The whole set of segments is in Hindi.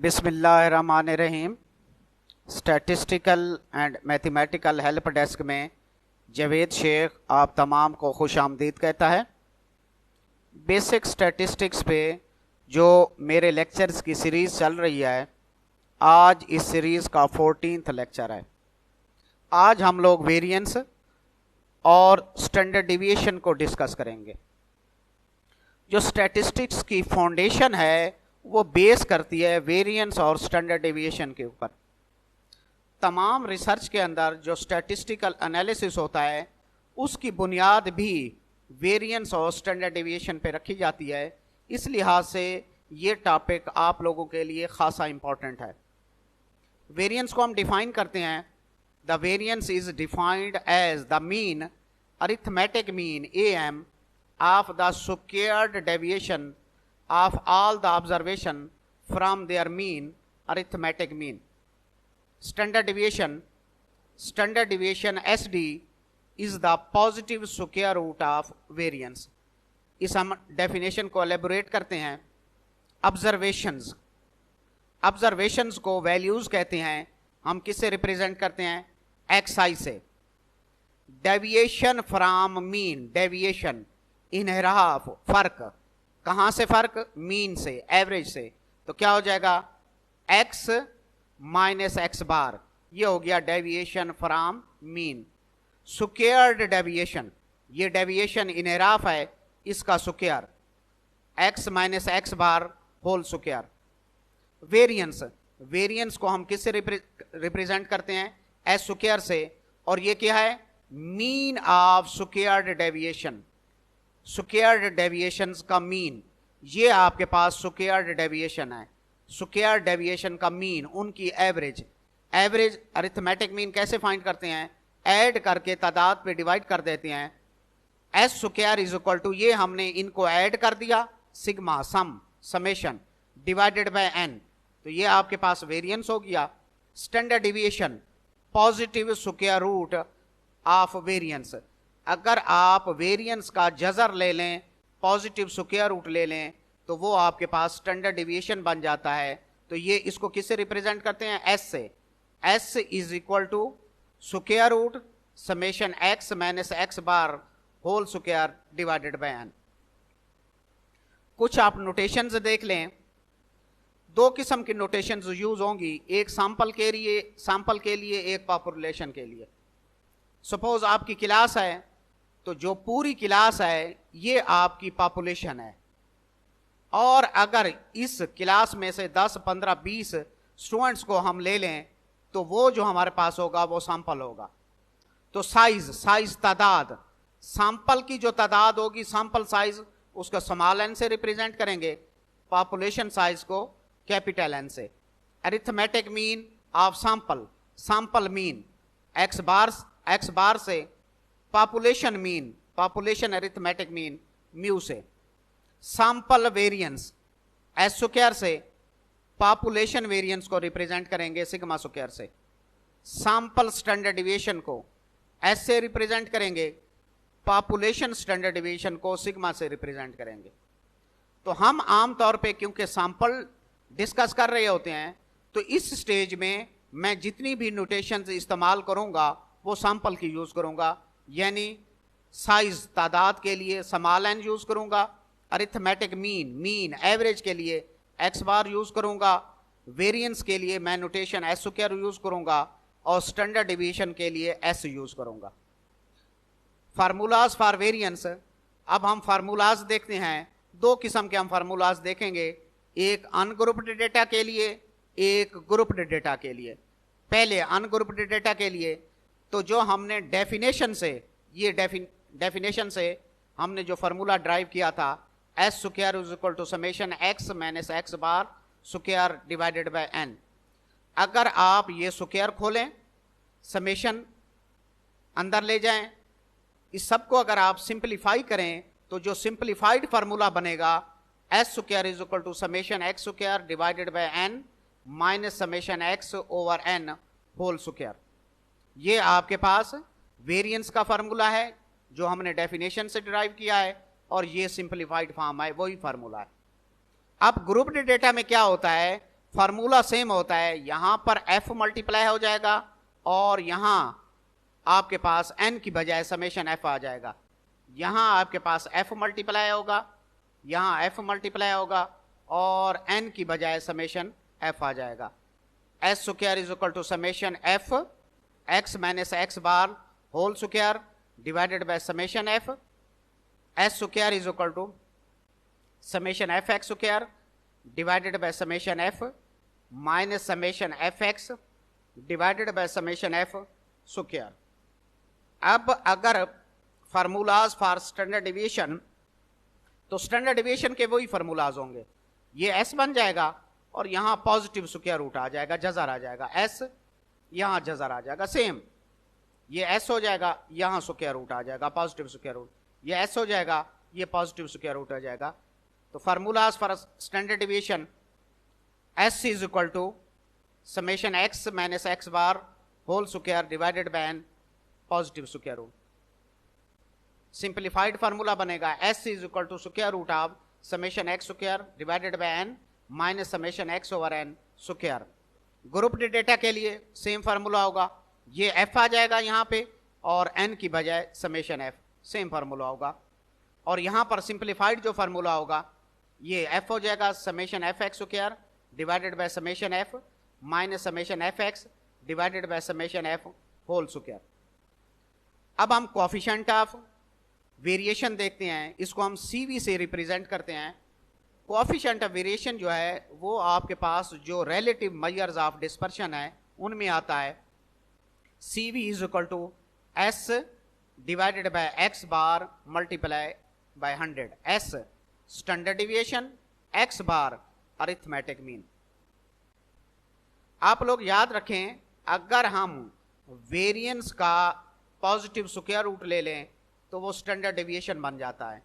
बिस्मिल्लाहिर्रहमानिर्रहीम। Statistical and mathematical help desk में जावेद शेख आप तमाम को खुश आमदीद कहता है। बेसिक स्टैटिस्टिक्स पे जो मेरे लेक्चर्स की सीरीज़ चल रही है, आज इस सीरीज़ का 14th लेक्चर है। आज हम लोग वेरिएंस और स्टैंडर्ड डिविएशन को डिस्कस करेंगे। जो स्टैटिस्टिक्स की फाउंडेशन है वो बेस करती है वेरिएंस और स्टैंडर्ड डिविएशन के ऊपर। तमाम रिसर्च के अंदर जो स्टैटिस्टिकल एनालिसिस होता है उसकी बुनियाद भी वेरिएंस और स्टैंडर्ड डिविएशन पे रखी जाती है। इस लिहाज से ये टॉपिक आप लोगों के लिए खासा इंपॉर्टेंट है। वेरिएंस को हम डिफाइन करते हैं। The variance is defined as the mean, arithmetic mean AM of the squared deviation of all the observation from their mean, arithmetic mean. Standard deviation SD is the positive square root of variance. इस हम डेफिनेशन को एलेबोरेट करते हैं। ऑब्जर्वेशंस को वैल्यूज कहते हैं। हम किससे रिप्रेजेंट करते हैं? XI से। डेविएशन फ्रॉम मीन, डेविएशन इनहराफ, फर्क, कहां से फर्क? मीन से, एवरेज से। तो क्या हो जाएगा? x माइनस एक्स बार, ये हो गया deviation from mean. Squared deviation, ये डेविएशन इनहराफ है, इसका square, x minus X bar whole square. Variance को हम किससे रिप्रेजेंट करते हैं? एस स्क्वायर से। और ये क्या है? Mean of squared deviation. Squared deviations का मीन, ये आपके पास स्क्वायर्ड डेविएशन है। स्क्वायर्ड डेविएशन का मीन, उनकी एवरेज अरिथमेटिक मीन कैसे फाइंड करते हैं? ऐड करके तादाद पे डिवाइड कर देते हैं। S square is equal to, ये हमने इनको ऐड कर दिया, sigma, summation divided by n, तो ये आपके पास वेरिएंस हो गया। Standard deviation, positive square root of variance. अगर आप वेरिएंस का जजर ले लें, पॉजिटिव स्क्वायर रूट ले लें, तो वो आपके पास स्टैंडर्ड डिविएशन बन जाता है। तो ये इसको किससे रिप्रेजेंट करते हैं? S से। S is equal to square root summation x minus X bar whole square divided by n। कुछ आप नोटेशंस देख लें। दो किस्म की नोटेशंस यूज होंगी, एक सैंपल के लिए एक पॉपुलेशन के लिए। सपोज आपकी क्लास है, तो जो पूरी क्लास है ये आपकी पॉपुलेशन है, और अगर इस क्लास में से 10, 15, 20 स्टूडेंट्स को हम ले लें तो वो जो हमारे पास होगा वो सैंपल होगा। तो साइज तादाद, सैंपल की जो तादाद होगी, सैंपल साइज, उसको स्मॉल n से रिप्रेजेंट करेंगे, पॉपुलेशन साइज को कैपिटल N से। Arithmetic mean of sample mean x बार से, population mean, population arithmetic mean mu से। सैंपल वेरिएंस एस स्क्वायर से, पॉपुलेशन वेरिएंस को रिप्रेजेंट करेंगे सिग्मा स्क्वायर से। सैंपल स्टैंडर्ड डिविएशन को एस से रिप्रेजेंट करेंगे, पॉपुलेशन स्टैंडर्ड डिविएशन को सिग्मा से रिप्रेजेंट करेंगे। तो हम आमतौर पे क्योंकि सैंपल डिस्कस कर रहे होते हैं, तो इस स्टेज में मैं जितनी भी नोटेशंस इस्तेमाल करूंगा वो सैंपल की यूज करूंगा। यानी साइज तादाद के लिए स्मॉल n यूज करूंगा, अरिथमेटिक मीन एवरेज के लिए x बार यूज करूंगा, वेरिएंस के लिए मैं नोटेशन एस स्क्वायर यूज करूंगा, और स्टैंडर्ड डिविएशन के लिए s यूज करूंगा। फार्मूलाज फॉर वेरिएंस, अब हम फार्मूलाज देखते हैं। दो किस्म के हम फार्मूलाज देखेंगे, एक अनग्रुप्ड डेटा के लिए, एक ग्रुप्ड डेटा के लिए। पहले अनग्रुप्ड डेटा के लिए, तो जो हमने डेफिनेशन से हमने जो फार्मूला ड्राइव किया था, S square is equal to summation x minus X bar square divided by n। अगर आप ये स्क्वायर खोलें, समेशन अंदर ले जाएं, इस सब को अगर आप सिंप्लीफाई करें, तो जो सिंप्लीफाइड फार्मूला बनेगा S square is equal to summation X square divided by n minus summation x over n whole square. ये आपके पास वेरिएंस का फार्मूला है जो हमने डेफिनेशन से डिराइव किया है, और ये सिंप्लीफाइड फॉर्म है, वही फार्मूला है। अब ग्रुप्ड डेटा में क्या होता है, फार्मूला सेम होता है, यहां पर एफ मल्टीप्लाई हो जाएगा और यहां आपके पास एन की बजाय समेशन एफ आ जाएगा। यहां आपके पास एफ मल्टीप्लाई होगा, यहां एफ मल्टीप्लाई होगा और एन की बजाय समेशन एफ आ जाएगा। S square is equal to summation F X minus X bar whole square divided by summation F. S square is equal to summation F X square divided by summation F minus summation F X divided by summation F square. अब अगर फार्मूलाज फॉर स्टैंडर्ड डिविएशन, तो स्टैंडर्ड डिविएशन के वही फार्मूलाज होंगे, ये एस बन जाएगा और यहां पॉजिटिव स्क्वायर रूट आ जाएगा, जजर आ जाएगा एस, यहां जजर आ जाएगा सेम, ये एस हो जाएगा, यहां स्क्वायर रूट आ जाएगा पॉजिटिव स्क्वायर रूट, ये एस हो जाएगा, ये पॉजिटिव स्क्वायर रूट आ जाएगा। तो formulas for standard deviation S is equal to summation X minus X bar whole square divided by N positive square root. Simplified formula बनेगा S is equal to square root of summation X square divided by N minus summation X over N square. Grouped data के लिए सेम फार्मूला होगा, ये एफ आ जाएगा यहां पे और एन की बजाय समेशन एफ, सेम फार्मूला होगा। और यहां पर सिंप्लीफाइड जो फार्मूला होगा ये एफ हो जाएगा summation F X square divided by summation F minus summation F X divided by summation F whole square. अब हम कोएफिशिएंट ऑफ वेरिएशन देखते हैं, इसको हम सीवी से रिप्रेजेंट करते हैं। कोएफिशिएंट ऑफ वेरिएशन जो है वो आपके पास जो रिलेटिव मेजर्स ऑफ डिस्पर्शन है उनमें आता है। CV is equal to S divided by X bar multiply by 100। S standard deviation, X bar arithmetic mean. आप लोग याद रखें, अगर हम वेरिएंस का पॉजिटिव स्क्वायर रूट ले लें तो वो स्टैंडर्ड डिविएशन बन जाता है,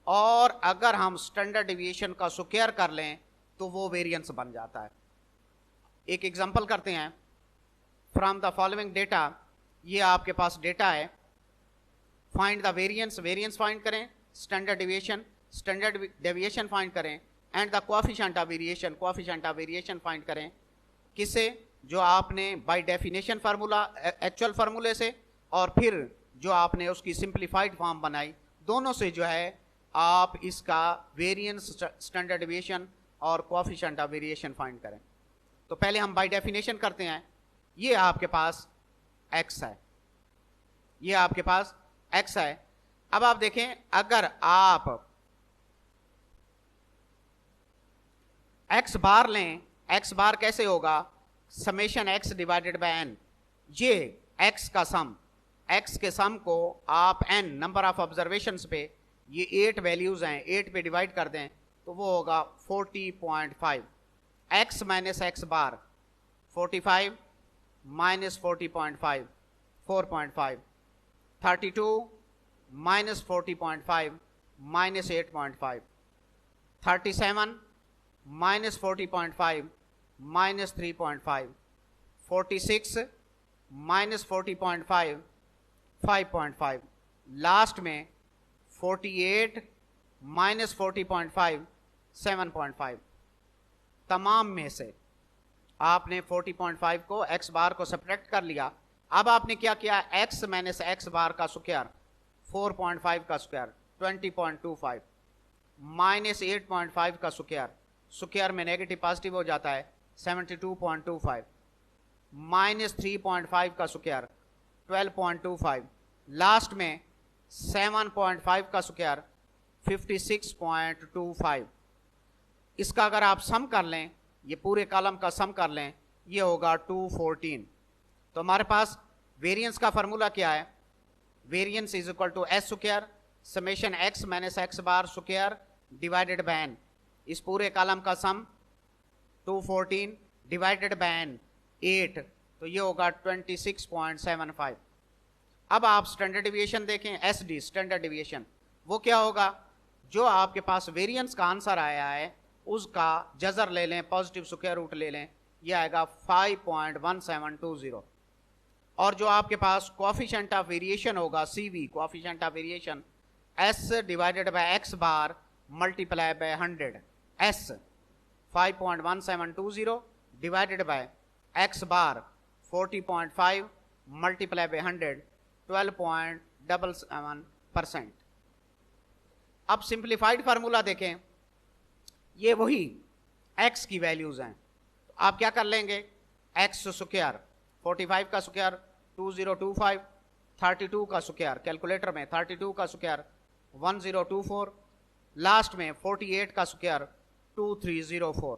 और अगर हम स्टैंडर्ड डिविएशन का स्क्वायर कर लें तो वो वेरिएंस बन जाता है। एक एग्जांपल करते हैं फ्रॉम द फॉलोइंग डेटा। ये आपके पास डेटा है, find the variance, variance find करें, standard deviation, standard deviation find करें and the coefficient of variation, coefficient of variation find करें। किससे? जो आपने बाय डेफिनेशन फार्मूला, एक्चुअल फार्मूले से, और फिर जो आपने उसकी सिंप्लीफाइड फॉर्म बनाई, दोनों से जो है आप इसका वेरिएंस, स्टैंडर्ड डिविएशन और कोएफिशिएंट ऑफ वेरिएशन फाइंड करें। तो पहले हम बाय डेफिनेशन करते हैं। ये आपके पास x है, ये आपके पास x है। अब आप देखें, अगर आप x बार लें, x बार कैसे होगा? Summation x divided by n। ये x का सम, x के सम को आप n नंबर ऑफ ऑब्जर्वेशंस पे, ये 8 वैल्यूज हैं, 8 पे डिवाइड कर दें तो वो होगा 40.5। x माइनस एक्स बार 45 minus 40.5 4.5, 32 minus 40.5 minus 8.5, 37 minus 40.5 minus 3.5, 46 minus 40.5 5.5, last में 48 माइनस 40.5 7.5। तमाम में से आपने 40.5 को x बार को सब्ट्रैक्ट कर लिया। अब आपने क्या किया? x माइनस एक्स बार का स्क्वायर 4.5 का स्क्वायर 20.25 माइनस 8.5 का स्क्वायर, स्क्वायर में नेगेटिव पॉजिटिव हो जाता है 72.25 माइनस 3.5 का स्क्वायर 12.25, लास्ट में 7.5 का स्क्वायर 56.25। इसका अगर आप सम कर लें, ये पूरे कॉलम का सम कर लें, ये होगा 214। तो हमारे पास वेरिएंस का फार्मूला क्या है? Variance is equal to S square summation X minus X bar square divided by N. इस पूरे कॉलम का सम 214 डिवाइडेड बाय एन 8, तो ये होगा 26.75। अब आप स्टैंडर्ड डिविएशन देखें, एस डी स्टैंडर्ड डिविएशन, वो क्या होगा? जो आपके पास वेरिएंस का आंसर आया है उसका जजर ले लें, पॉजिटिव स्क्वायर रूट ले लें, यह आएगा 5.1720। और जो आपके पास कोएफिशिएंट ऑफ वेरिएशन होगा CV, coefficient of variation S divided by X bar multiply by 100, S 5.1720 divided by X bar 40.5 multiply by 100 12.77%। अब सिंप्लीफाइड फार्मूला देखें, ये वही x की वैल्यूज हैं, तो आप क्या कर लेंगे, x स्क्वायर 45 का स्क्वायर 2025, 32 का स्क्वायर कैलकुलेटर में 32 का स्क्वायर 1024, लास्ट में 48 का स्क्वायर 2304।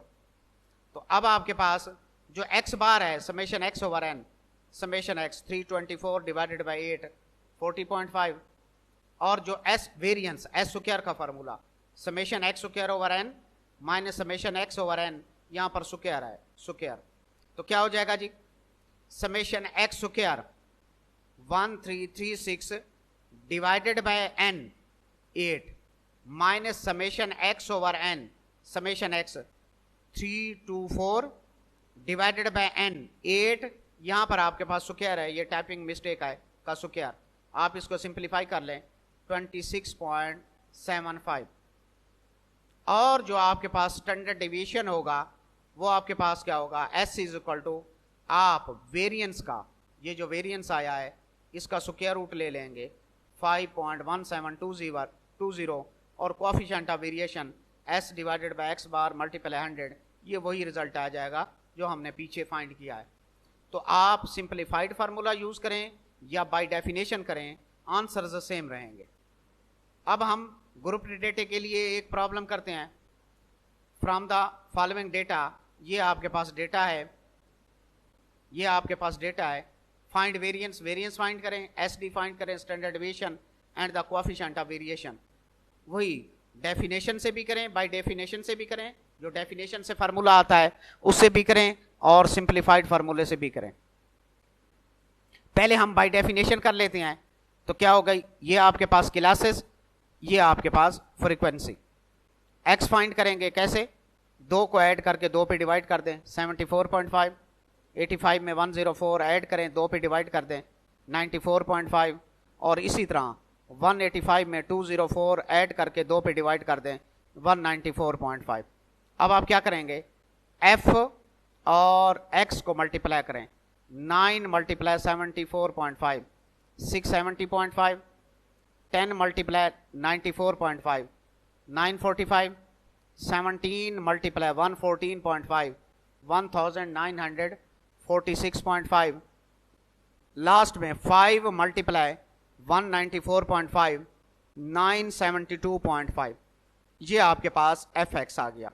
तो अब आपके पास जो x बार है summation x over n, summation x 324 divided by 8 40.5, और जो s वेरिएंस s स्क्वायर का formula summation x square over n minus summation x over n, यहां पर स्क्वायर है स्क्वायर, तो क्या हो जाएगा जी, summation x square 1336 divided by n 8 minus summation x over n summation x 324 divided by n 8, यहां पर आपके पास स्क्वायर है, ये टाइपिंग मिस्टेक है का स्क्वायर, आप इसको सिंप्लीफाई कर लें 26.75, और जो आपके पास स्टैंडर्ड डेविएशन होगा वो आपके पास क्या होगा, s इज इक्वल टू आप वेरिएंस का, ये जो वेरिएंस आया है इसका स्क्वायर रूट ले लेंगे 5.1720 और coefficient of variation s divided by x bar multiply 100, ये वही रिजल्ट आ जाएगा जो हमने पीछे फाइंड किया है। तो आप सिंप्लीफाइड फार्मूला यूज करें या बाय डेफिनेशन करें, आंसर्स सेम रहेंगे। अब हम ग्रुप डेटा के लिए एक प्रॉब्लम करते हैं। फ्रॉम द फॉलोइंग डेटा, ये आपके पास डेटा है, ये आपके पास डेटा है, फाइंड वेरिएंस, वेरिएंस फाइंड करें, एसडी फाइंड करें, standard deviation and the coefficient of variation, वही डेफिनेशन से भी करें, बाय डेफिनेशन से भी करें, जो डेफिनेशन से फार्मूला आता है उससे भी करें, और सिंप्लीफाइड फार्मूले से भी करें। पहले हम बाय डेफिनेशन कर लेते हैं, तो क्या हो गई, ये आपके पास क्लासेस, ये आपके पास फ्रीक्वेंसी। x फाइंड करेंगे कैसे, 2 को ऐड करके 2 पे डिवाइड कर दें 74.5, 85 में 104 ऐड करें 2 पे डिवाइड कर दें 94.5, और इसी तरह 185 में 204 ऐड करके 2 पे डिवाइड कर दें 194.5। अब आप क्या करेंगे, f और x को मल्टीप्लाई करें, 9 मल्टीप्लाई 74.5 670.5, 10 मल्टीप्लाई 94.5 945, 17 मल्टीप्लाई 114.5 1946.5, लास्ट में 5 मल्टीप्लाई 194.5 972.5, ये आपके पास fx आ गया।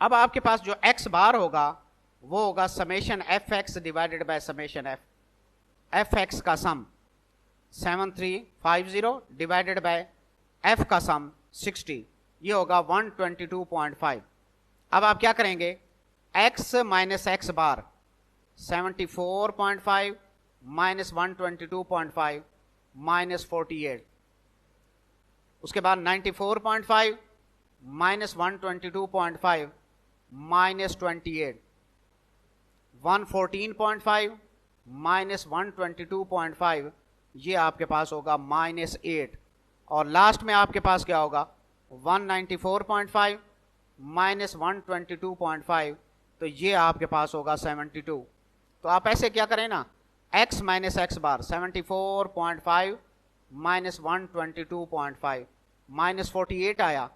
अब आपके पास जो x बार होगा वो होगा summation fx divided by summation f, fx का सम 7350 डिवाइडेड बाय f का सम 60, ये होगा 122.5। अब आप क्या करेंगे, x माइनस x बार 74.5 माइनस 122.5 माइनस 48, उसके बाद 94.5 माइनस 122.5 माइनस 28, 114.5 माइनस 122.5, ये आपके पास होगा माइनस 8, और लास्ट में आपके पास क्या होगा 194.5 माइनस 122.5, तो ये आपके पास होगा 72। तो आप ऐसे क्या करें ना, x माइनस एक्स बार 74.5 माइनस 122.5 माइनस 48 आया,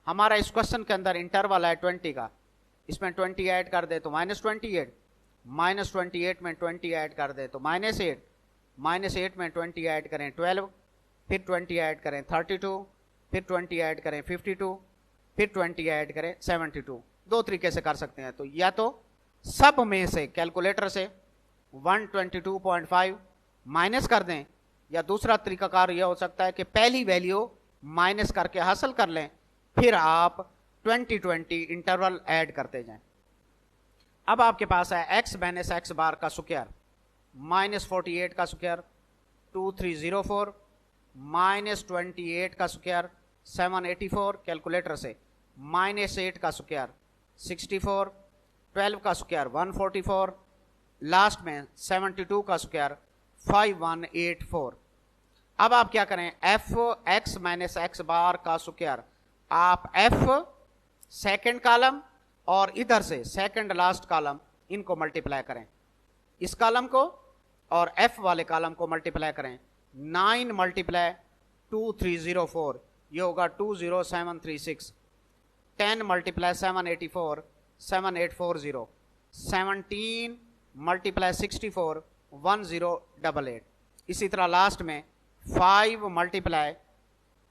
हमारा इस क्वेश्चन के अंदर इंटरवल है 20 का, इसमें 20 ऐड कर दे तो माइनस 28, माइनस 28 में 20 ऐड कर दे तो माइनस 8, माइनस 8 में 20 ऐड करें 12, फिर 20 ऐड करें 32, फिर 20 ऐड करें 52, फिर 20 ऐड करें 72। दो तरीके से कर सकते हैं, तो या तो सब में से कैलकुलेटर से 122.5 माइनस कर दें, या दूसरा तरीकाकार यह हो सकता है कि पहली वैल्यू माइनस करके हासिल कर लें, फिर आप 20-20 इंटरवल ऐड करते जाएं। अब आपके पास है x माइनस एक्स बार का स्क्वायर माइनस 48 का स्क्वायर 2304 माइनस 28 का स्क्वायर 784 कैलकुलेटर से, माइनस 8 का स्क्वायर 64, 12 का स्क्वायर 144, लास्ट में 72 का स्क्वायर 5184। अब आप क्या करें, f x minus X bar का स्क्वायर, आप f सेकेंड कॉलम और इधर से सेकंड लास्ट कॉलम इनको मल्टीप्लाई करें, इस कॉलम को और एफ वाले कॉलम को मल्टीप्लाई करें। 9 मल्टीप्लाई 2304 ये होगा 20736। 10 मल्टीप्लाई 784 7840। 17 मल्टीप्लाई 64 1088। इसी तरह लास्ट में 5 मल्टीप्लाई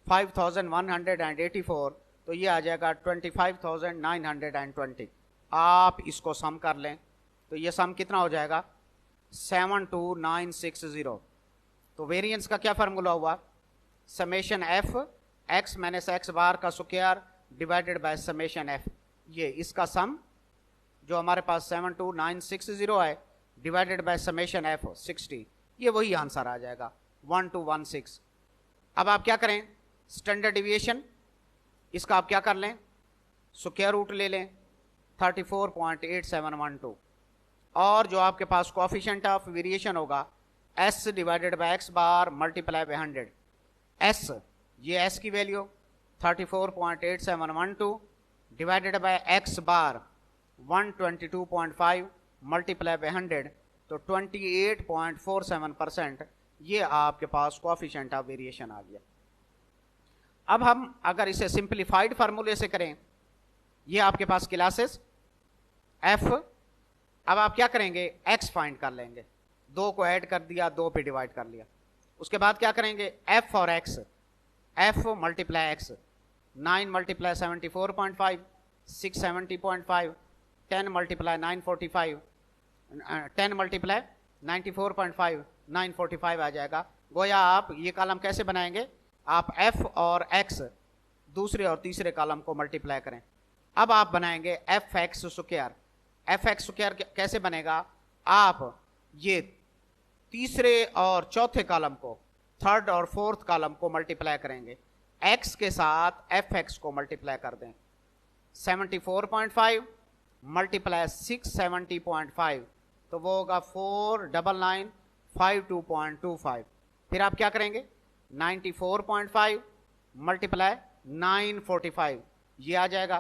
5184 तो ये आ जाएगा 25,920। आप इसको सम कर लें तो ये सम कितना हो जाएगा 72960। तो वेरिएंस का क्या फार्मूला हुआ, summation F X minus X bar का square divided by summation F, ये इसका सम जो हमारे पास 72960 है डिवाइडेड बाय समेशन एफ 60, ये वही आंसर आ जाएगा 1216। अब आप क्या करें, स्टैंडर्ड डिविएशन इसका आप क्या कर लें, स्क्वायर रूट ले लें 34.8712 और जो आपके पास कोएफिशिएंट ऑफ वेरिएशन होगा s divided by x bar multiply by 100। s ये s की value 34.8712 divided by x bar 122.5 multiply by 100 तो 28.47% ये आपके पास कोएफिशिएंट ऑफ वेरिएशन आ गया। अब हम अगर इसे सिंपलीफाइड फार्मूले से करें, ये आपके पास क्लासेस f, अब आप क्या करेंगे x फाइंड कर लेंगे, 2 को ऐड कर दिया 2 पे डिवाइड कर लिया, उसके बाद क्या करेंगे f और x, f multiply x 9 multiply 74.5 670.5 10 multiply 945 10 multiply 94.5 945 आ जाएगा। गोया आप ये कॉलम कैसे बनाएंगे, आप f और x दूसरे और तीसरे कॉलम को मल्टीप्लाई करें। अब आप बनाएंगे F X square. F X square कैसे बनेगा, आप ये तीसरे और चौथे कॉलम को, थर्ड और फोर्थ कॉलम को मल्टीप्लाई करेंगे, x के साथ एफ एक्स को मल्टीप्लाई कर दें। 74.5 मल्टीप्लाई 670.5 तो वो होगा 49952.25। फिर आप क्या करेंगे 94.5 मल्टीप्लाई 945 ये आ जाएगा।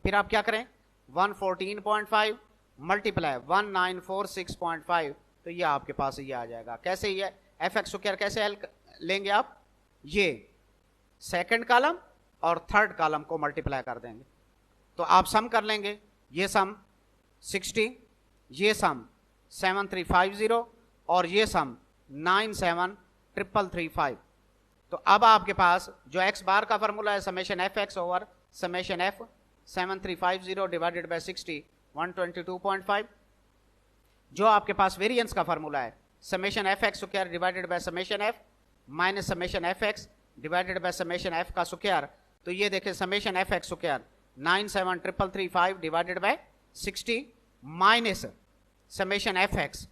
फिर आप क्या करें 114.5 मल्टीप्लाई 1946.5 तो ये आपके पास ये आ जाएगा। कैसे ये एफ एक्स स्क्वायर कैसे हल लेंगे आप, ये सेकंड कॉलम और थर्ड कॉलम को मल्टीप्लाई कर देंगे तो आप सम कर लेंगे, ये सम 60, ये सम 7350 और ये सम 97335। तो अब आपके पास जो x बार का फॉर्मूला है summation F x over summation F 7350 divided by 60 122.5, जो आपके पास वेरिएंस का फॉर्मूला है summation F X square divided by summation F minus summation F X divided by summation F का स्क्वायर, तो ये देखें summation F X square 97335 divided by 60 minus summation F x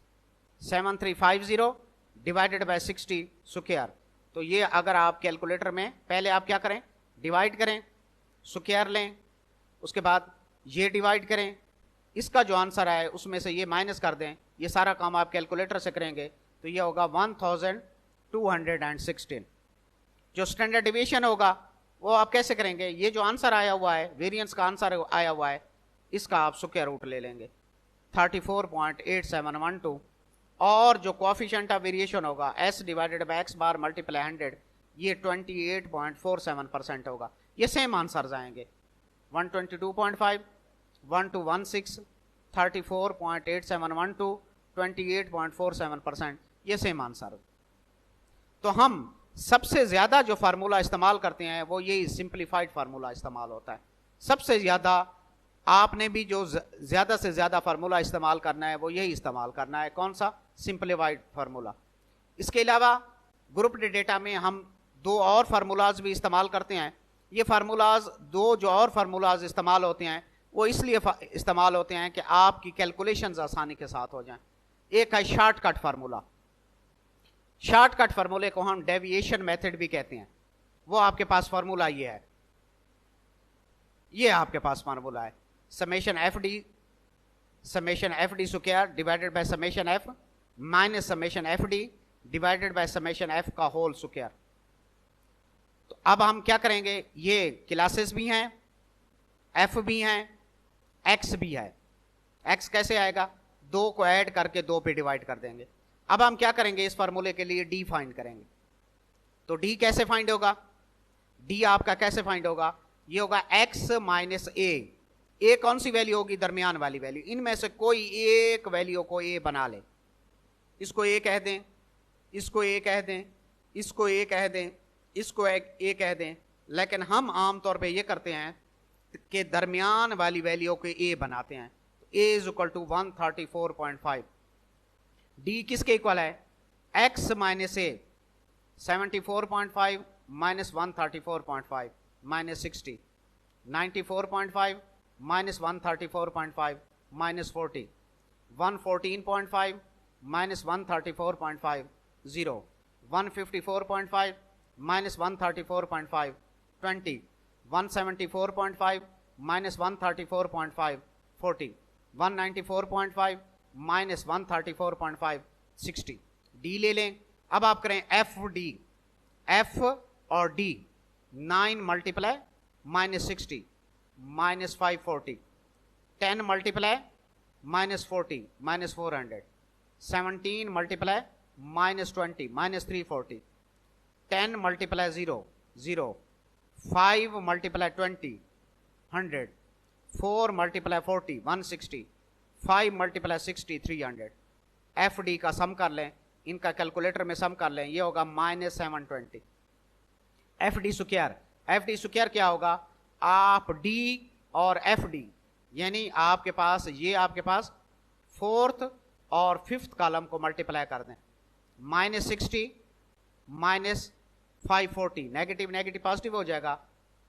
7350 divided by 60 square. तो ये अगर आप कैलकुलेटर में पहले आप क्या करें डिवाइड करें, स्क्वायर लें, उसके बाद ये डिवाइड करें, इसका जो आंसर है उसमें से ये माइनस कर दें, ये सारा काम आप कैलकुलेटर से करेंगे तो ये होगा 1216। जो स्टैंडर्ड डिवीजन होगा वो आप कैसे करेंगे, ये जो आंसर आया हुआ है वेरिएंस का आंसर आया हुआ है इसका आप स्क्वायर रूट ले लेंगे 34.8712 और जो कोएफिशिएंट ऑफ वेरिएशन होगा s divided by x bar multiply 100 ये 28.47% होगा। ये सेम आंसर्स आएंगे 122.5 1216 34.8712 28.47% ये सेम आंसर। तो हम सबसे ज्यादा जो फार्मूला इस्तेमाल करते हैं वो यही सिंप्लीफाइड फार्मूला इस्तेमाल होता है। सबसे ज्यादा आपने भी जो ज्यादा से ज्यादा फार्मूला इस्तेमाल करना है वो यही इस्तेमाल करना है, कौन सा, सिंप्लीफाइड फार्मूला। इसके अलावा ग्रुप डेटा में हम 2 और फार्मूलाज भी इस्तेमाल करते हैं। ये फार्मूलाज 2 जो और फार्मूलाज इस्तेमाल होते हैं वो इसलिए इस्तेमाल होते हैं कि आपकी कैलकुलेशंस आसानी के साथ हो जाएं। एक है शॉर्टकट फार्मूला, शॉर्टकट फार्मूले को हम डेविएशन मेथड भी कहते हैं। वो आपके पास फार्मूला ये है, ये आपके पास फार्मूला है summation F D square divided by summation F minus summation F D divided by summation F का होल स्क्वायर। तो अब हम क्या करेंगे, ये क्लासेस भी हैं, एफ भी हैं, एक्स भी है। एक्स कैसे आएगा, 2 को ऐड करके 2 पे डिवाइड कर देंगे। अब हम क्या करेंगे, इस फार्मूले के लिए डी फाइंड करेंगे। तो डी कैसे फाइंड होगा, डी आपका कैसे फाइंड होगा, ये होगा एक्स माइनस ए कौन सी वैल्यू होगी, दरमियान वाली वैल्यू। इनमें से कोई एक वैल्यू को ए बना ले, इसको ए कह दें, इसको ए कह दें, इसको ए कह दें, इसको ए कह दें। लेकिन हम आमतौर पे ये करते हैं कि दरमियान वाली वैल्यू को ए बनाते हैं। ए इज इक्वल टू 134.5। डी किसके इक्वल है, एक्स माइनस ए 74.5 minus 134.5 minus 60, 94.5 minus 134.5 minus 40, 114.5 minus 134.5 0, 154.5 minus 134.5 20, 174.5 minus 134.5 40, 194.5 minus 134.5 60। D ले लें। अब आप करें एफ डी, एफ और D 9 multiply minus 60 minus 540, 10 multiply minus 40 minus 400, 17 multiply minus 20 minus 340, 10 multiply 0 0, 5 multiply 20 100, 4 multiply 40 160, 5 multiply 60 300। F D का सम कर लें, इनका कैलकुलेटर में सम कर लें, ये होगा minus 720। F D square, F D square क्या होगा, आप डी और एफ डी यानी आपके पास ये आपके पास फोर्थ और फिफ्थ कॉलम को मल्टीप्लाई कर दें। Minus 60 minus 540, negative negative positive हो जाएगा,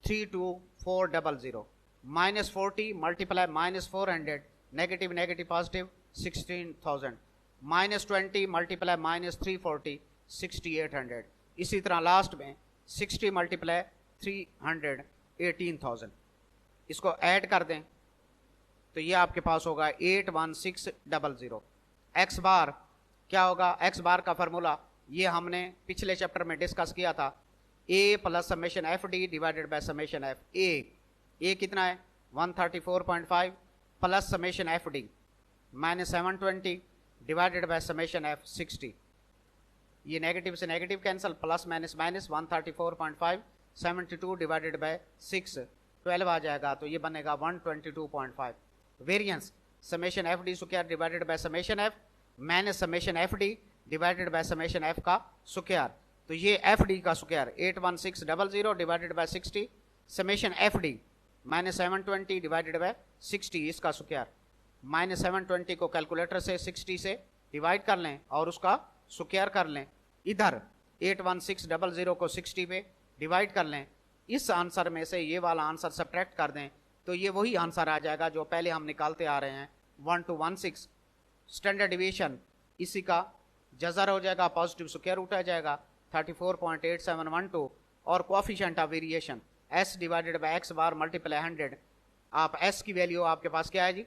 32400, minus 40 multiply minus 400, negative negative positive 16,000, minus 20 multiply minus 340 6800। इसी तरह लास्ट में 60 मल्टीप्लाई 300 18,000। इसको ऐड कर दें तो ये आपके पास होगा 81600। एक्स बार क्या होगा, एक्स बार का फॉर्मूला ये हमने पिछले चैप्टर में डिस्कस किया था, A plus summation F D divided by summation F. A कितना है 134.5 plus summation F D minus 720 divided by summation F 60। ये नेगेटिव से negative cancel, plus minus minus 134.5 72 divided by 6 12 आ जाएगा, तो ये बनेगा 122.5। Variance summation F D square divided by summation F minus summation F D divided by summation F का स्क्वायर। तो ये एफ डी का square 81600 divided by 60 summation F D minus 720 divided by 60 इसका स्क्वायर। माइनस 720 को कैलकुलेटर से 60 से डिवाइड कर लें और उसका स्क्वायर कर लें। इधर 81600 को 60 पे डिवाइड कर लें। इस आंसर में से ये वाला आंसर सब्ट्रैक्ट कर दें तो ये वही आंसर आ जाएगा जो पहले हम निकालते आ रहे हैं 1216। स्टैंडर्ड डिविएशन इसी का जजर हो जाएगा, पॉजिटिव स्क्वायर रूट आ जाएगा 34.8712 और coefficient of variation s divided by x bar multiply 100। आप s की वैल्यू आपके पास क्या है जी,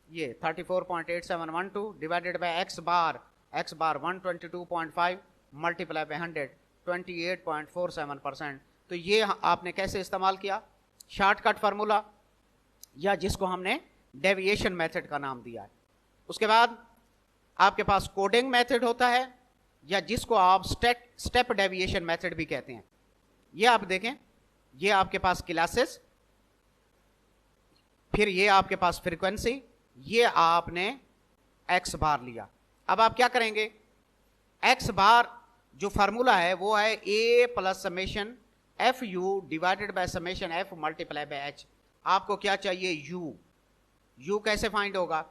ये 34.8712 divided by x bar 122.5 multiply by 100 28.47%। तो ये आपने कैसे इस्तेमाल किया, शॉर्टकट फार्मूला या जिसको हमने डेविएशन मेथड का नाम दिया है। उसके बाद आपके पास कोडिंग मेथड होता है या जिसको आप स्टेप डेविएशन मेथड भी कहते हैं। ये आप देखें, ये आपके पास क्लासेस, फिर ये आपके पास फ्रीक्वेंसी, ये आपने एक्स बार लिया। अब आप क्या करेंगे, एक्स बार जो फार्मूला है वो है A plus summation F U divided by summation F multiply by H. आपको क्या चाहिए, यू। यू कैसे फाइंड होगा,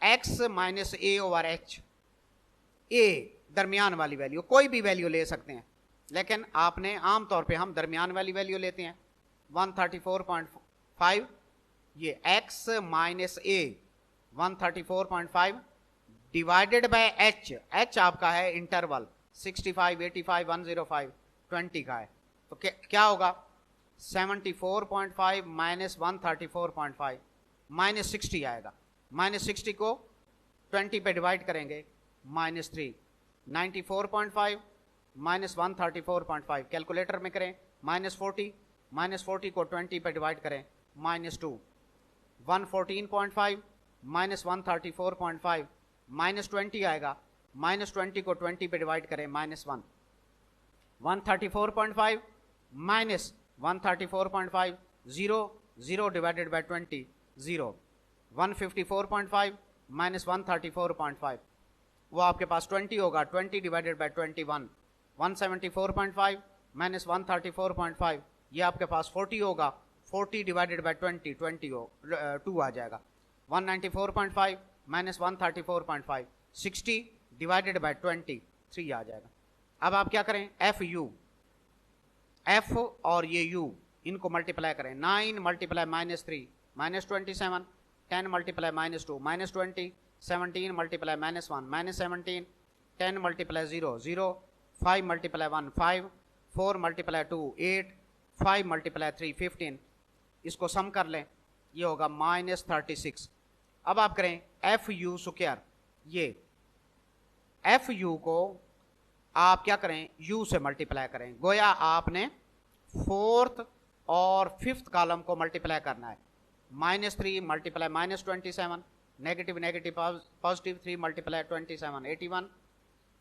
X minus A over H. A दरमियान वाली वैल्यू, कोई भी वैल्यू ले सकते हैं, लेकिन आपने आमतौर पे हम दरमियान वाली वैल्यू लेते हैं 134.5। ये x minus A 134.5 divided by H. H आपका है इंटरवल 65 85 105 20 का है, तो क्या होगा 74.5 माइनस 134.5 माइनस 60 आएगा। माइनस 60 को 20 पे डिवाइड करेंगे माइनस 3, 94.5 माइनस 134.5 कैलकुलेटर में करें माइनस 40 को 20 पे डिवाइड करें माइनस 2, 114.5 माइनस 134.5 माइनस 20 आएगा, माइनस 20 को 20 पे डिवाइड करें minus 1, 134.5 minus 134.5 0 0 divided by 20 0, 154.5 minus 134.5 वो आपके पास 20 होगा, 20 डिवाइडेड बाय 21, 174.5 माइनस 134.5 ये आपके पास 40 होगा, 40 डिवाइडेड बाय 20 20 हो 2 आ जाएगा, 194.5 माइनस 134.5 60 डिवाइडेड बाय 20 3 आ जाएगा। अब आप क्या करें, एफ यू, एफ और ये यू इनको मल्टीप्लाई करें, 9 multiply minus 3 minus 27, 10 multiply minus 2 minus 20, 17 multiply minus 1 minus 17, 10 multiply 0 0, 5 multiply 1 5, 4 multiply 2 8, 5 multiply 3 15, इसको सम कर लें, ये होगा माइनस 36। अब आप करें एफ यू स्क्वायर, ये एफ यू को आप क्या करें, यू से मल्टीप्लाई करें, गोया आपने फोर्थ और फिफ्थ कॉलम को मल्टीप्लाई करना है, minus 3 multiply minus 27, negative negative positive 3 multiply 27 81,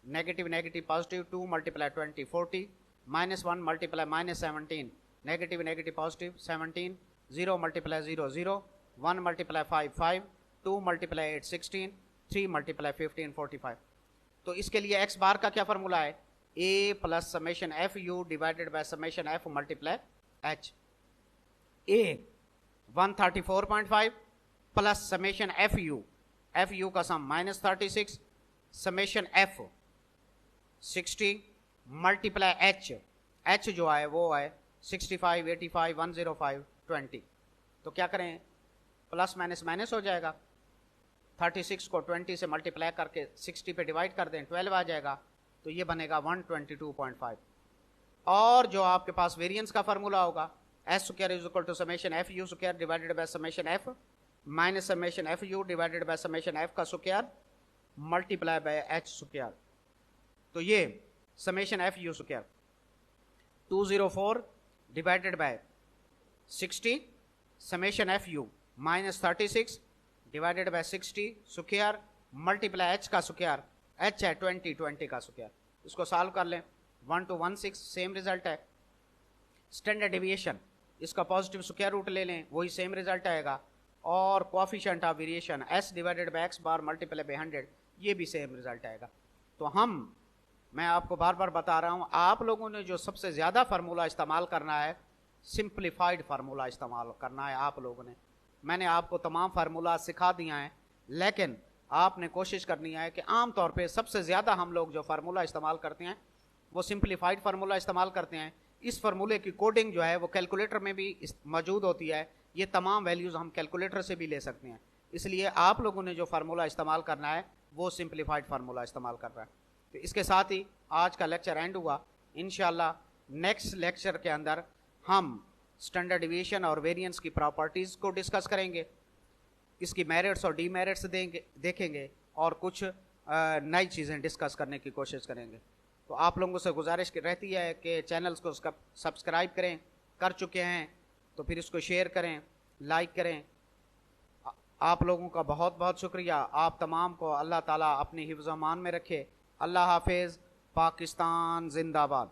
negative negative positive 2 multiply 20 40, minus 1 multiply minus 17, negative negative positive 17, 0 multiply 0 0, 1 multiply 5 5, 2 multiply 8 16, 3 multiply 15 45। तो इसके लिए एक्स बार का क्या फॉर्मूला है, A plus summation F U divided by summation F multiply H, A 134.5 plus summation F U का sum minus 36, summation F 60 multiply H, H जो है वो है 65 85 105 20। तो क्या करें, प्लस माइनस माइनस हो जाएगा, 36 को 20 से मल्टीप्लाई करके 60 पे डिवाइड कर दें 12 आ जाएगा, तो ये बनेगा 122.5। और जो आपके पास वेरिएंस का फॉर्मूला होगा, S square is equal to summation F U square divided by summation F minus summation F U divided by summation F का square multiply by H square. तो ये summation F U square 204 divided by 60 summation F U minus 36 divided by 60 square multiply H का स्क्वायर, एच है 20 20 का स्क्वायर। इसको सॉल्व कर लें, 1216 सेम रिजल्ट है। स्टैंडर्ड डेविएशन इसका पॉजिटिव स्क्वायर रूट ले लें, वही सेम रिजल्ट आएगा। और coefficient of variation S divided by X bar multiply by 100, ये भी सेम रिजल्ट आएगा। तो मैं आपको बार बार बता रहा हूँ, आप लोगों ने जो सबसे ज़्यादा फार्मूला इस्तेमाल करना है, सिंप्लीफाइड फार्मूला इस्तेमाल करना है आप लोगों ने। मैंने आपको तमाम फार्मूला सिखा दिया है, लेकिन आपने कोशिश करनी है कि आम तौर पे सबसे ज़्यादा हम लोग जो फार्मूला इस्तेमाल करते हैं वो सिंप्लीफाइड फार्मूला इस्तेमाल करते हैं। इस फार्मूले की कोडिंग जो है वो कैलकुलेटर में भी मौजूद होती है, ये तमाम वैल्यूज़ हम कैलकुलेटर से भी ले सकते हैं। इसलिए आप लोगों ने जो फार्मूला इस्तेमाल करना है वो सिंप्लीफाइड फार्मूला इस्तेमाल कर रहा है। तो इसके साथ ही आज का लेक्चर एंड हुआ। इंशाल्लाह नेक्स्ट लेक्चर के अंदर हम स्टैंडर्ड डिवीएशन और वेरिएंस की प्रॉपर्टीज़ को डिस्कस करेंगे, इसकी मेरिट्स और डीमेरिट्स देखेंगे और कुछ नई चीज़ें डिस्कस करने की कोशिश करेंगे। तो आप लोगों से गुजारिश रहती है कि चैनल्स को सब्सक्राइब करें, कर चुके हैं तो फिर इसको शेयर करें, लाइक करें। आप लोगों का बहुत बहुत शुक्रिया। आप तमाम को अल्लाह ताला अपनी हिफ्ज़-ओ-अमान में रखे। अल्लाह हाफिज़। पाकिस्तान जिंदाबाद।